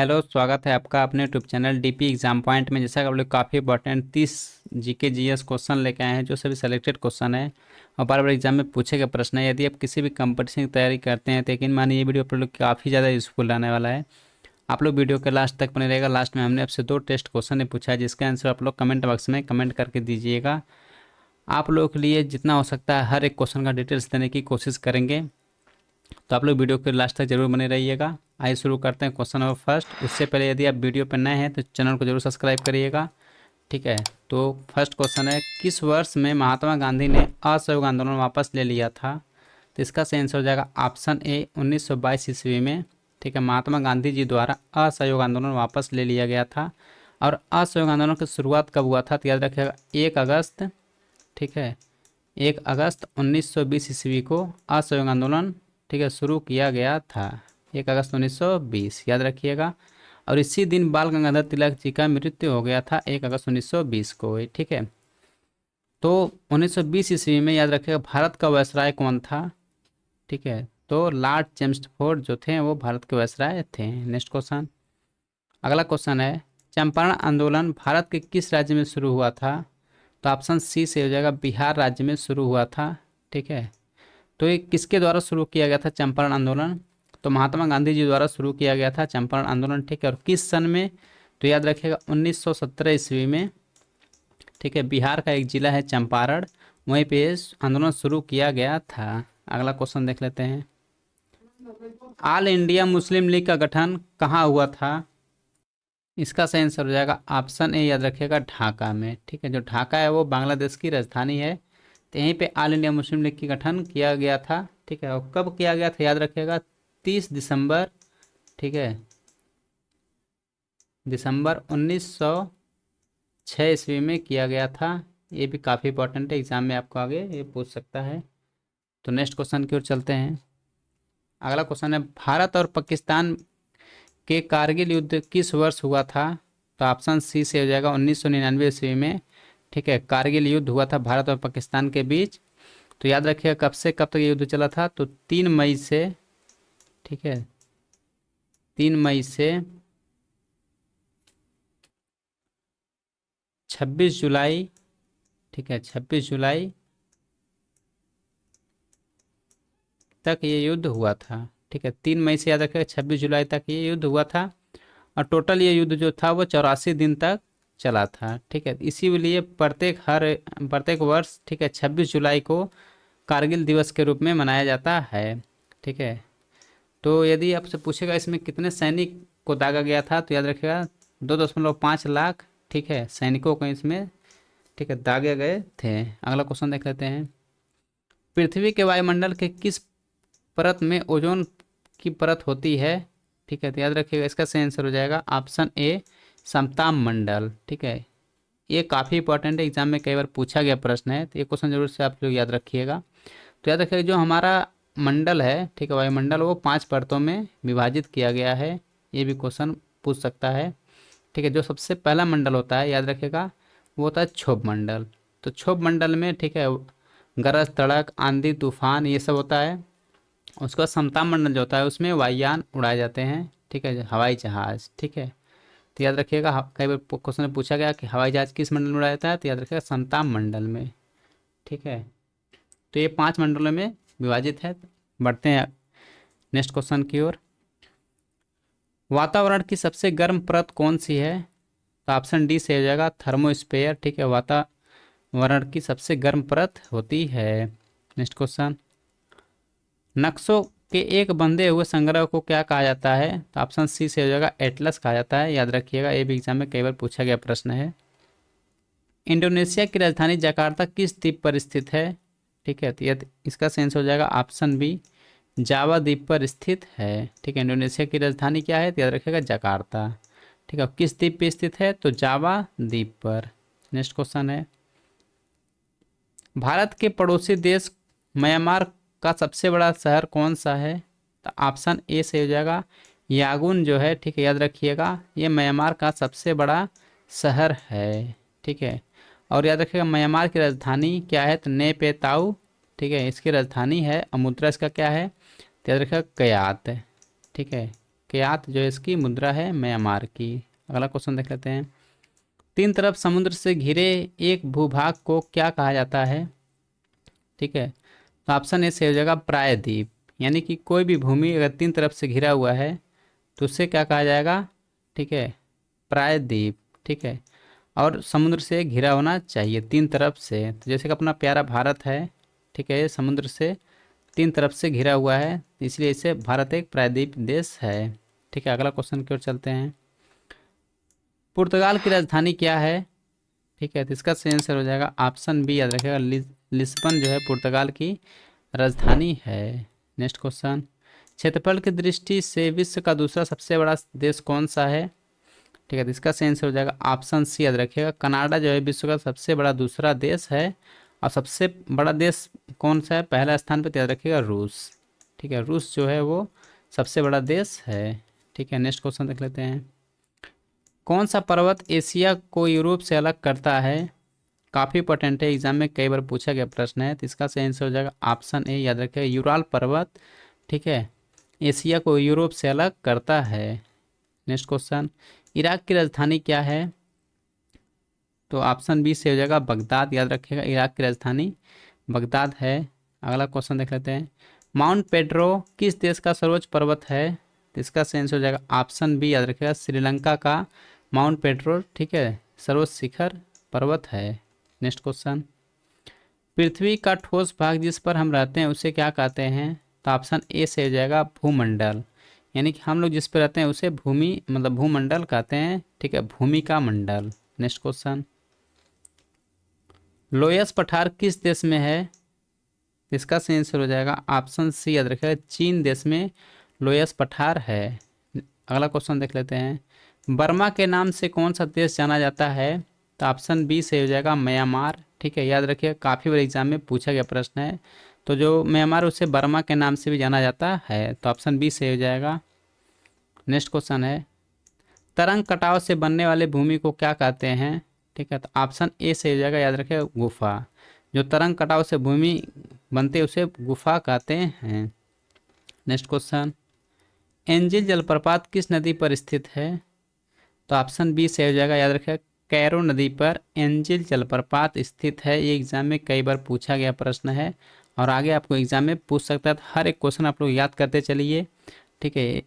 Hello, स्वागत है आपका अपने YouTube channel DP exam point में। जैसा कि आप लोग काफ़ी इंपॉर्टेंट 30 जीके जीएस क्वेश्चन लेके आए हैं, जो सभी सेलेक्टेड क्वेश्चन है और बार बार एग्जाम में पूछे गए प्रश्न है। यदि आप किसी भी कंपटीशन की तैयारी करते हैं तो यकीन मानिए ये वीडियो आप लोग काफ़ी ज़्यादा यूजफुल रहने वाला है। आप लोग वीडियो के लास्ट तक बने रहेगा। लास्ट में हमने आपसे 2 टेस्ट क्वेश्चन ने पूछा है, जिसका आंसर आप लोग कमेंट बॉक्स में कमेंट करके दीजिएगा। आप लोगों के लिए जितना हो सकता है हर एक क्वेश्चन का डिटेल्स देने की कोशिश करेंगे, तो आप लोग वीडियो के लास्ट तक जरूर बने रहिएगा। आइए शुरू करते हैं क्वेश्चन नंबर फर्स्ट। उससे पहले यदि आप वीडियो पर नए हैं तो चैनल को जरूर सब्सक्राइब करिएगा। ठीक है, तो फर्स्ट क्वेश्चन है, किस वर्ष में महात्मा गांधी ने असहयोग आंदोलन वापस ले लिया था? तो इसका सही आंसर हो जाएगा ऑप्शन ए 1922 ईस्वी में। ठीक है, महात्मा गांधी जी द्वारा असहयोग आंदोलन वापस ले लिया गया था। और असहयोग आंदोलन की शुरुआत कब हुआ था? तो याद रखिएगा 1 अगस्त। ठीक है, 1 अगस्त 1920 ईस्वी को असहयोग आंदोलन, ठीक है, शुरू किया गया था। 1 अगस्त 1920 याद रखिएगा। और इसी दिन बाल गंगाधर तिलक जी का मृत्यु हो गया था 1 अगस्त 1920 को। ठीक है, तो 1920 ईस्वी में याद रखिएगा भारत का वायसराय कौन था? ठीक है, तो लॉर्ड चेम्स्फोर्ड जो थे वो भारत के वायसराय थे। नेक्स्ट क्वेश्चन, अगला क्वेश्चन है, चंपारण आंदोलन भारत के किस राज्य में शुरू हुआ था? तो ऑप्शन सी से हो जाएगा बिहार राज्य में शुरू हुआ था। ठीक है, तो ये किसके द्वारा शुरू किया गया था चंपारण आंदोलन? तो महात्मा गांधी जी द्वारा शुरू किया गया था चंपारण आंदोलन। ठीक है, और किस सन में? तो याद रखिएगा 1917 ईस्वी में। ठीक है, बिहार का एक जिला है चंपारण, वहीं पे आंदोलन शुरू किया गया था। अगला क्वेश्चन देख लेते हैं, ऑल इंडिया मुस्लिम लीग का गठन कहाँ हुआ था? इसका सही आंसर हो जाएगा ऑप्शन ए याद रखिएगा ढाका में। ठीक है, जो ढाका है वो बांग्लादेश की राजधानी है। तो यहीं पे ऑल इंडिया मुस्लिम लीग की गठन किया गया था। ठीक है, और कब किया गया था? याद रखिएगा 30 दिसंबर। ठीक है, दिसंबर 1906 ईस्वी में किया गया था। ये भी काफ़ी इंपॉर्टेंट है, एग्जाम में आपको आगे ये पूछ सकता है। तो नेक्स्ट क्वेश्चन की ओर चलते हैं। अगला क्वेश्चन है, भारत और पाकिस्तान के कारगिल युद्ध किस वर्ष हुआ था? तो ऑप्शन सी से हो जाएगा 1999 ईस्वी में। ठीक है, कारगिल युद्ध हुआ था भारत और पाकिस्तान के बीच। तो याद रखिएगा कब से कब तक ये युद्ध चला था? तो 3 मई से, ठीक है, 3 मई से 26 जुलाई। ठीक है, 26 जुलाई तक ये युद्ध हुआ था। ठीक है, 3 मई से याद रखिएगा 26 जुलाई तक ये युद्ध हुआ था। और टोटल ये युद्ध जो था वो 84 दिन तक चला था। ठीक है, इसीलिए प्रत्येक वर्ष, ठीक है, 26 जुलाई को कारगिल दिवस के रूप में मनाया जाता है। ठीक है, तो यदि आपसे पूछेगा इसमें कितने सैनिक को दागा गया था, तो याद रखिएगा 2.5 लाख, ठीक है, सैनिकों को इसमें, ठीक है, दागे गए थे। अगला क्वेश्चन देख लेते हैं, पृथ्वी के वायुमंडल के किस परत में ओजोन की परत होती है? ठीक है, तो याद रखिएगा इसका सही आंसर हो जाएगा ऑप्शन ए समताप मंडल। ठीक है, ये काफ़ी इंपॉर्टेंट है, एग्जाम में कई बार पूछा गया प्रश्न है, तो ये क्वेश्चन जरूर से आप लोग याद रखिएगा। तो याद रखिएगा जो हमारा मंडल है, ठीक है, वायुमंडल, वो 5 परतों में विभाजित किया गया है। ये भी क्वेश्चन पूछ सकता है। ठीक है, जो सबसे पहला मंडल होता है याद रखिएगा वो होता है क्षोभ मंडल। तो क्षोभ मंडल में, ठीक है, गरज, तड़क, आंधी, तूफान ये सब होता है। उसका समताप मंडल जो होता है उसमें वायुयान उड़ाए जाते हैं। ठीक है, हवाई जहाज। ठीक है, तो याद रखिएगा कई बार क्वेश्चन में पूछा गया कि हवाई जहाज किस मंडल में उड़ाया जाता है, तो याद रखिएगा समताप मंडल में। ठीक है, तो ये 5 मंडलों में विभाजित है। बढ़ते हैं नेक्स्ट क्वेश्चन की ओर, वातावरण की सबसे गर्म परत कौन सी है? तो ऑप्शन डी से हो जाएगा थर्मोस्फेयर। ठीक है, वातावरण की सबसे गर्म परत होती है। नेक्स्ट क्वेश्चन, नक्शों के एक बंधे हुए संग्रह को क्या कहा जाता है? तो ऑप्शन सी से हो जाएगा एटलस कहा जाता है। याद रखिएगा ये भी एग्जाम में कई बार पूछा गया प्रश्न है। इंडोनेशिया की राजधानी जकार्ता किस द्वीप पर स्थित है? ठीक है, तो इसका सेंस हो जाएगा ऑप्शन बी जावा द्वीप पर स्थित है। ठीक है, इंडोनेशिया की राजधानी क्या है? तो याद रखिएगा जकार्ता। ठीक है, किस द्वीप पे स्थित है? तो जावा द्वीप पर। नेक्स्ट क्वेश्चन है, भारत के पड़ोसी देश म्यांमार का सबसे बड़ा शहर कौन सा है? तो ऑप्शन ए से हो जाएगा यागून जो है। ठीक है, याद रखिएगा ये म्यांमार का सबसे बड़ा शहर है। ठीक है, और याद रखिएगा म्यांमार की राजधानी क्या है? तो नेपेताऊ। ठीक है, इसकी राजधानी है। और मुद्रा इसका क्या है? तो याद रखिएगा कयात। ठीक है, क्यात जो है इसकी मुद्रा है म्यांमार की। अगला क्वेश्चन देख लेते हैं। तीन तरफ समुद्र से घिरे एक भूभाग को क्या कहा जाता है? ठीक है, तो ऑप्शन ए से हो जाएगा प्रायद्वीप। यानी कि कोई भी भूमि अगर तीन तरफ से घिरा हुआ है तो उससे क्या कहा जाएगा? ठीक है, प्रायद्वीप। ठीक है, और समुद्र से घिरा होना चाहिए तीन तरफ से। तो जैसे कि अपना प्यारा भारत है, ठीक है, ये समुद्र से तीन तरफ से घिरा हुआ है, इसलिए इसे भारत एक प्रायद्वीप देश है। ठीक है, अगला क्वेश्चन की ओर चलते हैं। पुर्तगाल की राजधानी क्या है? ठीक है, तो इसका सही आंसर हो जाएगा ऑप्शन बी, याद रखिएगा, लिस्बन जो है पुर्तगाल की राजधानी है। Next question. क्षेत्रफल की दृष्टि से विश्व का दूसरा सबसे बड़ा देश कौन सा है? ठीक है, तो इसका सही आंसर हो जाएगा ऑप्शन सी, याद रखिएगा, कनाडा जो है विश्व का सबसे बड़ा दूसरा देश है। और सबसे बड़ा देश कौन सा है? पहला स्थान पर, तो याद रखिएगा रूस। ठीक है, रूस जो है वो सबसे बड़ा देश है। ठीक है, नेक्स्ट क्वेश्चन देख लेते हैं। कौन सा पर्वत एशिया को यूरोप से अलग करता है? काफ़ी इंपॉर्टेंट है, एग्जाम में कई बार पूछा गया प्रश्न है। तो इसका सही आंसर हो जाएगा ऑप्शन ए, याद रखिएगा, यूराल पर्वत। ठीक है, एशिया को यूरोप से अलग करता है। Next question. इराक की राजधानी क्या है? तो ऑप्शन बी से हो जाएगा बगदाद। याद रखिएगा, इराक की राजधानी बगदाद है। अगला क्वेश्चन देख लेते हैं। माउंट पेड्रो किस देश का सर्वोच्च पर्वत है? तो इसका सही आंसर हो जाएगा ऑप्शन बी, याद रखिएगा, श्रीलंका का माउंट पेड्रो, ठीक है, सर्वोच्च शिखर पर्वत है। Next question. पृथ्वी का ठोस भाग जिस पर हम रहते हैं उसे क्या कहते हैं? तो ऑप्शन ए से हो जाएगा भूमंडल। यानी कि हम लोग जिस पर रहते हैं उसे भूमि मतलब भूमंडल कहते हैं। ठीक है, भूमि का मंडल। Next question. लोयस पठार किस देश में है? इसका सही आंसर हो जाएगा ऑप्शन सी, याद रखिएगा, चीन देश में लोयस पठार है। अगला क्वेश्चन देख लेते हैं। बर्मा के नाम से कौन सा देश जाना जाता है? तो ऑप्शन बी से हो जाएगा म्यांमार। ठीक है, याद रखिए, काफ़ी बार एग्जाम में पूछा गया प्रश्न है। तो जो म्यांमार उसे बर्मा के नाम से भी जाना जाता है, तो ऑप्शन बी से हो जाएगा। नेक्स्ट क्वेश्चन है। तरंग कटाव से बनने वाले भूमि को क्या कहते हैं? ठीक है, तो ऑप्शन ए से हो जाएगा, याद रखिए, गुफा। जो तरंग कटाव से भूमि बनते हैं उसे गुफा कहते हैं। Next question. एंजिल जलप्रपात किस नदी पर स्थित है? तो ऑप्शन बी से हो जाएगा, याद रखिए, कैरो नदी पर एंजिल जलप्रपात स्थित है। ये एग्जाम में कई बार पूछा गया प्रश्न है और आगे आपको एग्जाम में पूछ सकता है। तो हर एक क्वेश्चन आप लोग याद करते चलिए। ठीक है,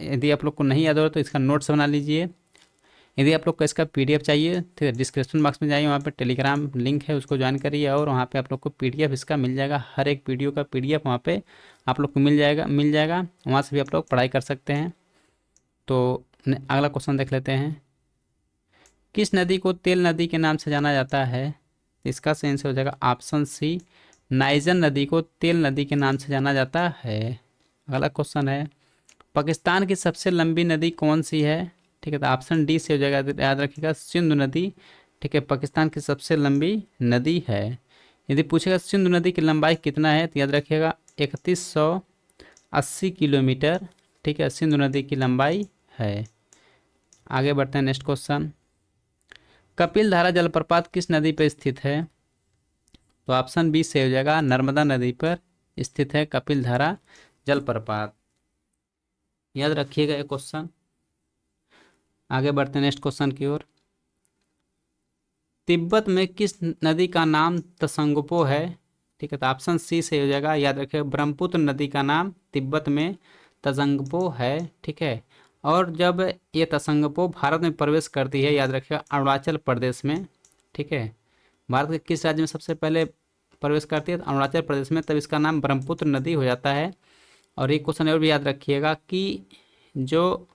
यदि आप लोग को नहीं याद हो तो इसका नोट्स बना लीजिए। यदि आप लोग को इसका पीडीएफ चाहिए तो डिस्क्रिप्शन बॉक्स में जाइए, वहाँ पे टेलीग्राम लिंक है, उसको ज्वाइन करिए और वहाँ पे आप लोग को पीडीएफ इसका मिल जाएगा। हर एक वीडियो का पीडीएफ वहाँ पे आप लोग को मिल जाएगा। वहाँ से भी आप लोग पढ़ाई कर सकते हैं। तो अगला क्वेश्चन देख लेते हैं। किस नदी को तेल नदी के नाम से जाना जाता है? इसका सही आंसर हो जाएगा ऑप्शन सी, नाइजर नदी को तेल नदी के नाम से जाना जाता है। अगला क्वेश्चन है। पाकिस्तान की सबसे लंबी नदी कौन सी है? ठीक है, तो ऑप्शन डी से हो जाएगा, याद रखिएगा, सिंधु नदी। ठीक है, पाकिस्तान की सबसे लंबी नदी है। यदि पूछेगा सिंधु नदी की लंबाई कितना है, तो याद रखिएगा 3180 किलोमीटर। ठीक है, सिंधु नदी की लंबाई है। आगे बढ़ते हैं। Next question. कपिल धारा जलप्रपात किस नदी पर स्थित है? तो ऑप्शन बी से हो जाएगा, नर्मदा नदी पर स्थित है कपिल धारा जलप्रपात। याद रखिएगा ये क्वेश्चन। आगे बढ़ते हैं नेक्स्ट क्वेश्चन की ओर। तिब्बत में किस नदी का नाम तसंगपो है? ठीक है, तो ऑप्शन सी से हो जाएगा, याद रखिएगा, ब्रह्मपुत्र नदी का नाम तिब्बत में तसंगपो है। ठीक है, और जब ये तसंगपो भारत में प्रवेश करती है, याद रखिएगा, अरुणाचल प्रदेश में। ठीक है, भारत के किस राज्य में सबसे पहले प्रवेश करती है? तो अरुणाचल प्रदेश में, तब इसका नाम ब्रह्मपुत्र नदी हो जाता है। और एक क्वेश्चन और भी याद रखिएगा कि जो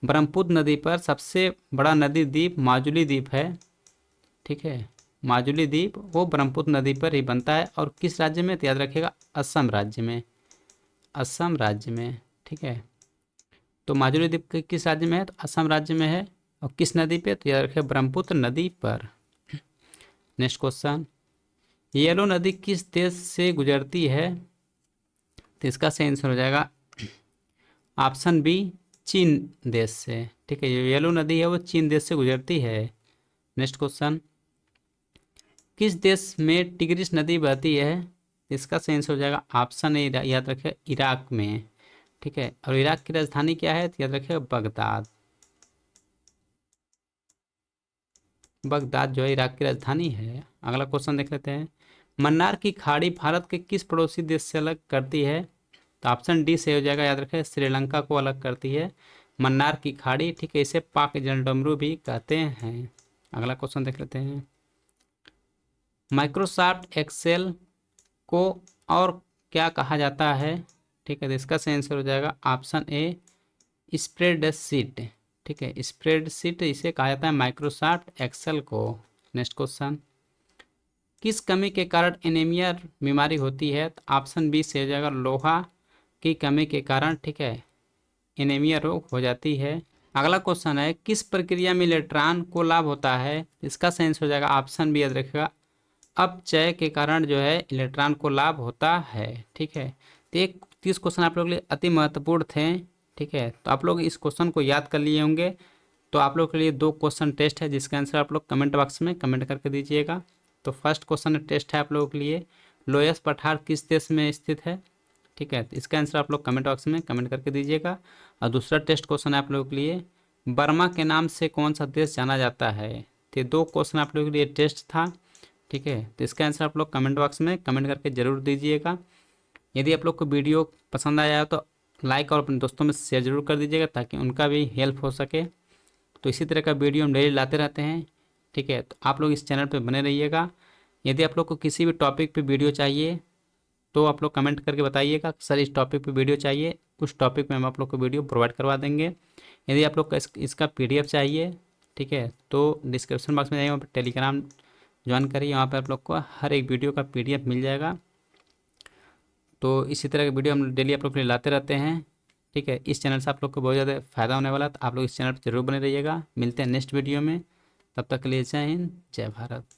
ब्रह्मपुत्र नदी पर सबसे बड़ा नदी द्वीप माजुली द्वीप है। ठीक है, माजुली द्वीप वो ब्रह्मपुत्र नदी पर ही बनता है। और किस राज्य में? तो याद रखिएगा, असम राज्य में। असम राज्य में। ठीक है, तो माजुली द्वीप किस राज्य में है? तो असम राज्य में है। और किस नदी पे? तो याद रखिए, ब्रह्मपुत्र नदी पर। Next question. येलो नदी किस देश से गुजरती है? तो इसका सही आंसर हो जाएगा ऑप्शन बी, चीन देश से। ठीक है, ये येलो नदी है वो चीन देश से गुजरती है। Next question. किस देश में टिग्रिस नदी बहती है? इसका सही आंसर हो जाएगा ऑप्शन ए, याद रखें, इराक में। ठीक है। और इराक की राजधानी क्या है, तो याद रखिएगा बगदाद। बगदाद जो है इराक की राजधानी है। अगला क्वेश्चन देख लेते हैं। मन्नार की खाड़ी भारत के किस पड़ोसी देश से अलग करती है, तो ऑप्शन डी से हो जाएगा, याद रखें श्रीलंका को अलग करती है मन्नार की खाड़ी, ठीक है। इसे पाक जलडमरू भी कहते हैं। अगला क्वेश्चन देख लेते हैं। माइक्रोसॉफ्ट एक्सेल को और क्या कहा जाता है, ठीक है। तो इसका सही आंसर हो जाएगा ऑप्शन ए स्प्रेडशीट, ठीक है। स्प्रेडशीट इसे कहा जाता है माइक्रोसॉफ्ट एक्सेल को। नेक्स्ट क्वेश्चन, किस कमी के कारण एनीमिया बीमारी होती है, तो ऑप्शन बी से हो जाएगा लोहा की कमी के कारण, ठीक है, एनीमिया रोग हो जाती है। अगला क्वेश्चन है, किस प्रक्रिया में इलेक्ट्रॉन को लाभ होता है, इसका सही आंसर हो जाएगा ऑप्शन बी, याद रखिएगा अपचय के कारण जो है इलेक्ट्रॉन को लाभ होता है, ठीक है। तो एक 30 क्वेश्चन आप लोगों के लिए अति महत्वपूर्ण थे, ठीक है। तो आप लोग इस क्वेश्चन को याद कर लिए होंगे। तो आप लोग के लिए 2 क्वेश्चन टेस्ट है, जिसका आंसर आप लोग कमेंट बॉक्स में कमेंट करके दीजिएगा। तो फर्स्ट क्वेश्चन टेस्ट है आप लोगों के लिए, लोयस पठार किस देश में स्थित है, ठीक है। तो इसका आंसर आप लोग कमेंट बॉक्स में कमेंट करके दीजिएगा। और दूसरा टेस्ट क्वेश्चन है आप लोगों के लिए, बर्मा के नाम से कौन सा देश जाना जाता है। तो 2 क्वेश्चन आप लोगों के लिए टेस्ट था, ठीक है। तो इसका आंसर आप लोग कमेंट बॉक्स में कमेंट करके ज़रूर दीजिएगा। यदि आप लोग को वीडियो पसंद आया तो लाइक और अपने दोस्तों में शेयर जरूर कर दीजिएगा, ताकि उनका भी हेल्प हो सके। तो इसी तरह का वीडियो हम डेली लाते रहते हैं, ठीक है। तो आप लोग इस चैनल पर बने रहिएगा। यदि आप लोग को किसी भी टॉपिक पे वीडियो चाहिए तो आप लोग कमेंट करके बताइएगा, सर इस टॉपिक पे वीडियो चाहिए, उस टॉपिक में हम आप लोग को वीडियो प्रोवाइड करवा देंगे। यदि आप लोग को इसका PDF चाहिए, ठीक है, तो डिस्क्रिप्शन बॉक्स में जाइए, वहाँ पर टेलीग्राम ज्वाइन करिए, वहाँ पे आप लोग को हर एक वीडियो का PDF मिल जाएगा। तो इसी तरह के वीडियो हम डेली आप लोग के लिए लाते रहते हैं, ठीक है। इस चैनल से आप लोग को बहुत ज़्यादा फ़ायदा होने वाला है, तो आप लोग इस चैनल पर जरूर बने रहिएगा। मिलते हैं नेक्स्ट वीडियो में, तब तक के लिए जय हिंद जय भारत।